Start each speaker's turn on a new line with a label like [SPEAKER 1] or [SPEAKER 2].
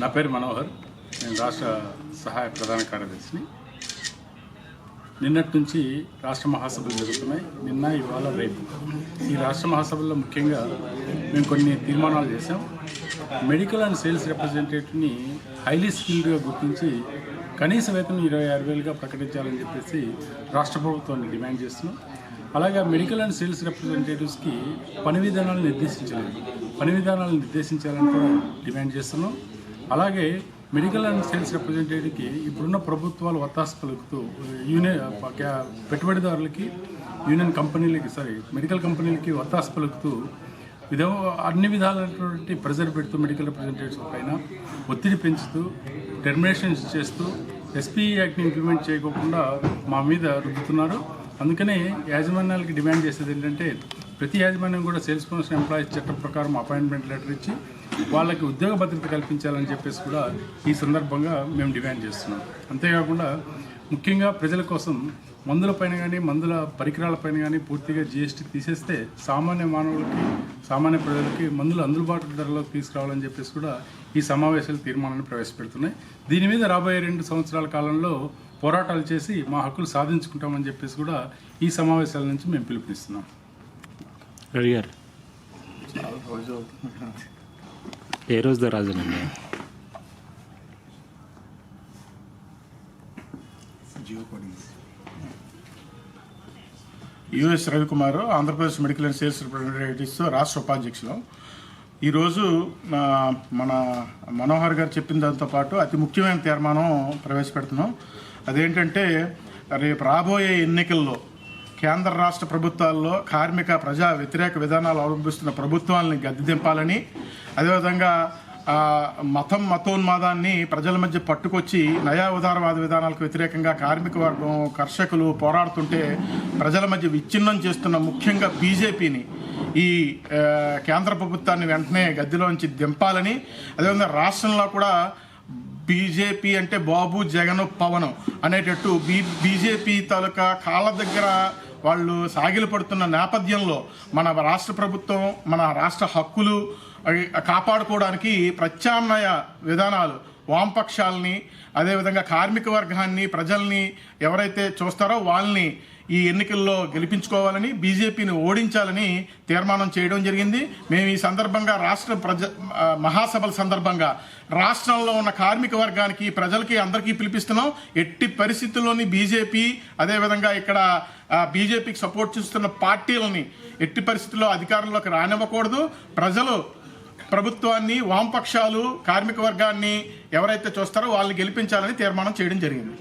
[SPEAKER 1] నా పేరు మనోహర్. నేను రాష్ట్ర సహాయ ప్రధాన కార్యదర్శిని. నిన్నటి నుంచి రాష్ట్ర మహాసభలు జరుగుతున్నాయి. నిన్న, ఇవాళ, రేపు. ఈ రాష్ట్ర మహాసభల్లో ముఖ్యంగా మేము కొన్ని తీర్మానాలు చేశాం. మెడికల్ అండ్ సేల్స్ రిప్రజెంటేటివ్ని హైలీ స్కిల్డ్గా గుర్తించి కనీస వేతనం 26,000గా ప్రకటించాలని చెప్పేసి రాష్ట్ర ప్రభుత్వాన్ని డిమాండ్ చేస్తున్నాం. అలాగే మెడికల్ అండ్ సేల్స్ రిప్రజెంటేటివ్స్కి పని విధానాలను నిర్దేశించాలని కూడా డిమాండ్ చేస్తున్నాం. అలాగే మెడికల్ అండ్ సేల్స్ రిప్రజెంటేటివ్కి ఇప్పుడున్న ప్రభుత్వాలు ఒత్తాసు పలుకుతూ పెట్టుబడిదారులకి మెడికల్ కంపెనీలకి ఒత్తాసు పలుకుతూ అన్ని విధాలైనటువంటి ప్రెజర్ పెడుతూ మెడికల్ రిప్రజెంటేటివ్స్ పైన ఒత్తిడి పెంచుతూ టెర్మినేషన్స్ చేస్తూ ఎస్పీ యాక్ట్ని ఇంప్లిమెంట్ చేయకుండా మా మీద రుద్దుతున్నారు. అందుకనే యాజమాన్యాలకి డిమాండ్ చేసేది ఏంటంటే ప్రతి యాజమాన్యం కూడా సేల్స్ ప్రమోషన్ ఎంప్లాయీస్ చట్టం ప్రకారం అపాయింట్మెంట్ లెటర్ ఇచ్చి వాళ్ళకి ఉద్యోగ భద్రత కల్పించాలని చెప్పేసి కూడా ఈ సందర్భంగా మేము డిమాండ్ చేస్తున్నాం. అంతేకాకుండా ముఖ్యంగా ప్రజల కోసం మందులపైన కానీ మందుల పరికరాలపైన కానీ పూర్తిగా జీఎస్టీ తీసేస్తే సామాన్య ప్రజలకి మందులు అందుబాటు ధరలోకి తీసుకురావాలని చెప్పేసి కూడా ఈ సమావేశాలు తీర్మానాన్ని ప్రవేశపెడుతున్నాయి. దీని మీద రాబోయే 2 సంవత్సరాల కాలంలో పోరాటాలు చేసి మా హక్కులు సాధించుకుంటామని చెప్పేసి కూడా ఈ సమావేశాల నుంచి మేము పిలుపునిస్తున్నాం.
[SPEAKER 2] ఏ రోజు రాజునండి?
[SPEAKER 3] US Ravikumar, Andhra Pradesh medical and sales representatives రాష్ట్ర ఉపాధ్యక్షులు. ఈరోజు మన మనోహర్ గారు చెప్పిన దాంతో పాటు అతి ముఖ్యమైన తీర్మానం ప్రవేశపెడుతున్నాం. అదేంటంటే రేపు రాబోయే ఎన్నికల్లో కేంద్ర రాష్ట్ర ప్రభుత్వాల్లో కార్మిక ప్రజా వ్యతిరేక విధానాలు అవలంబిస్తున్న ప్రభుత్వాలని గద్దె దింపాలని, అదేవిధంగా మతోన్మాదాన్ని ప్రజల మధ్య పట్టుకొచ్చి నయా ఉదారవాద విధానాలకు వ్యతిరేకంగా కార్మిక వర్గం కర్షకులు పోరాడుతుంటే ప్రజల మధ్య విచ్ఛిన్నం చేస్తున్న ముఖ్యంగా బీజేపీని ఈ కేంద్ర ప్రభుత్వాన్ని వెంటనే గద్దెలోంచి దింపాలని, అదేవిధంగా రాష్ట్రంలో కూడా బీజేపీ అంటే బాబు జగన్ పవన్ అనేటట్టు బీజేపీ తాలూకా కాళ్ళ దగ్గర వాళ్ళు సాగిలు పడుతున్న నేపథ్యంలో మన రాష్ట్ర ప్రభుత్వం మన రాష్ట్ర హక్కులు కాపాడుకోవడానికి ప్రత్యామ్నాయ విధానాలు వామపక్షాలని, అదేవిధంగా కార్మిక వర్గాన్ని, ప్రజల్ని ఎవరైతే చూస్తారో వాళ్ళని ఈ ఎన్నికల్లో గెలిపించుకోవాలని, బీజేపీని ఓడించాలని తీర్మానం చేయడం జరిగింది. మేము ఈ సందర్భంగా రాష్ట్ర మహాసభల సందర్భంగా రాష్ట్రంలో ఉన్న కార్మిక వర్గానికి, ప్రజలకి, అందరికీ పిలిపిస్తున్నాం. ఎట్టి పరిస్థితుల్లోని బీజేపీ, అదేవిధంగా ఇక్కడ బీజేపీకి సపోర్ట్ చేస్తున్న పార్టీలని ఎట్టి పరిస్థితుల్లో అధికారంలోకి రానివ్వకూడదు. ప్రజలు ప్రభుత్వాన్ని, వామపక్షాలు, కార్మిక వర్గాన్ని ఎవరైతే చూస్తారో వాళ్ళని గెలిపించాలని తీర్మానం చేయడం జరిగింది.